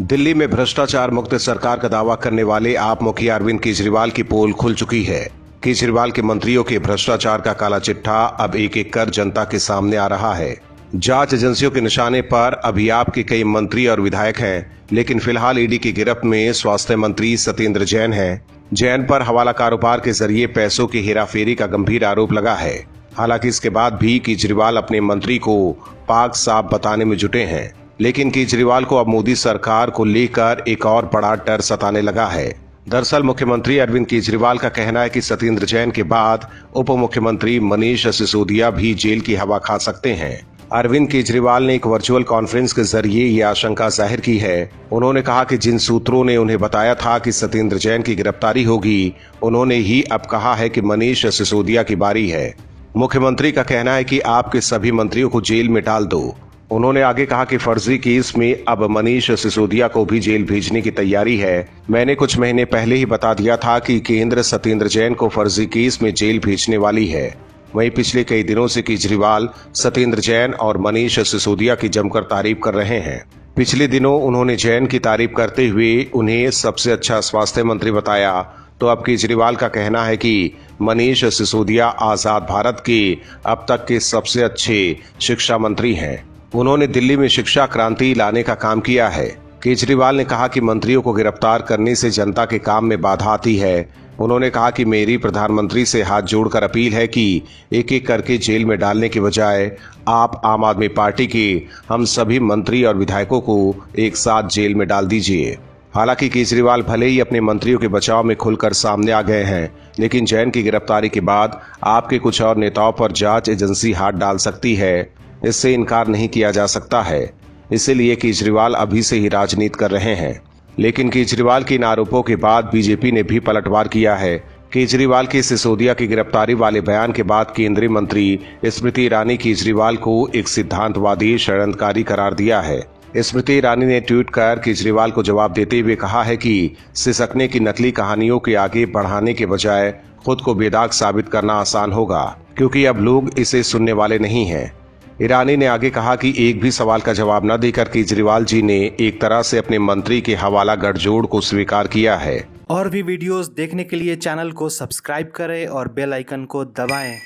दिल्ली में भ्रष्टाचार मुक्त सरकार का दावा करने वाले आप मुखिया अरविंद केजरीवाल की पोल खुल चुकी है। केजरीवाल के मंत्रियों के भ्रष्टाचार का काला चिट्ठा अब एक एक कर जनता के सामने आ रहा है। जांच एजेंसियों के निशाने पर अभी आपके कई मंत्री और विधायक हैं, लेकिन फिलहाल ईडी की गिरफ्त में स्वास्थ्य मंत्री सत्येंद्र जैन हैं। जैन पर हवाला कारोबार के जरिए पैसों की हेराफेरी का गंभीर आरोप लगा है। हालांकि इसके बाद भी केजरीवाल अपने मंत्री को पाक साफ बताने में जुटे हैं, लेकिन केजरीवाल को अब मोदी सरकार को लेकर एक और बड़ा डर सताने लगा है। दरअसल मुख्यमंत्री अरविंद केजरीवाल का कहना है कि सत्येंद्र जैन के बाद उप मुख्यमंत्री मनीष सिसोदिया भी जेल की हवा खा सकते हैं। अरविंद केजरीवाल ने एक वर्चुअल कॉन्फ्रेंस के जरिए ये आशंका जाहिर की है। उन्होंने कहा कि जिन सूत्रों ने उन्हें बताया था कि सत्येंद्र जैन की गिरफ्तारी होगी, उन्होंने ही अब कहा है कि मनीष सिसोदिया की बारी है। मुख्यमंत्री का कहना है कि आपके सभी मंत्रियों को जेल में डाल दो। उन्होंने आगे कहा कि फर्जी केस में अब मनीष सिसोदिया को भी जेल भेजने की तैयारी है। मैंने कुछ महीने पहले ही बता दिया था कि केंद्र सत्येंद्र जैन को फर्जी केस में जेल भेजने वाली है। वहीं पिछले कई दिनों से केजरीवाल सत्येंद्र जैन और मनीष सिसोदिया की जमकर तारीफ कर रहे हैं। पिछले दिनों उन्होंने जैन की तारीफ करते हुए उन्हें सबसे अच्छा स्वास्थ्य मंत्री बताया, तो अब केजरीवाल का कहना है कि मनीष सिसोदिया आजाद भारत के अब तक के सबसे अच्छे शिक्षा मंत्री हैं। उन्होंने दिल्ली में शिक्षा क्रांति लाने का काम किया है। केजरीवाल ने कहा कि मंत्रियों को गिरफ्तार करने से जनता के काम में बाधा आती है। उन्होंने कहा कि मेरी प्रधानमंत्री से हाथ जोड़कर अपील है कि एक एक करके जेल में डालने के बजाय आप आम आदमी पार्टी के हम सभी मंत्री और विधायकों को एक साथ जेल में डाल दीजिए। हालांकि केजरीवाल भले ही अपने मंत्रियों के बचाव में खुलकर सामने आ गए हैं, लेकिन जैन की गिरफ्तारी के बाद आपके कुछ और नेताओं पर जांच एजेंसी हाथ डाल सकती है। इससे इनकार नहीं किया जा सकता है। इसीलिए केजरीवाल अभी से ही राजनीति कर रहे हैं। लेकिन केजरीवाल के इन आरोपों के बाद बीजेपी ने भी पलटवार किया है। केजरीवाल के सिसोदिया की गिरफ्तारी वाले बयान के बाद केंद्रीय मंत्री स्मृति ईरानी केजरीवाल को एक सिद्धांतवादी षड्यंत्रकारी करार दिया है। स्मृति ईरानी ने ट्वीट कर केजरीवाल को जवाब देते हुए कहा है कि सिसकने की नकली कहानियों के आगे बढ़ाने के बजाय खुद को बेदाग साबित करना आसान होगा, क्योंकि अब लोग इसे सुनने वाले नहीं हैं। ईरानी ने आगे कहा कि एक भी सवाल का जवाब न देकर केजरीवाल जी ने एक तरह से अपने मंत्री के हवाला गठजोड़ को स्वीकार किया है। और भी वीडियोस देखने के लिए चैनल को सब्सक्राइब करें और बेल आइकन को दबाएं।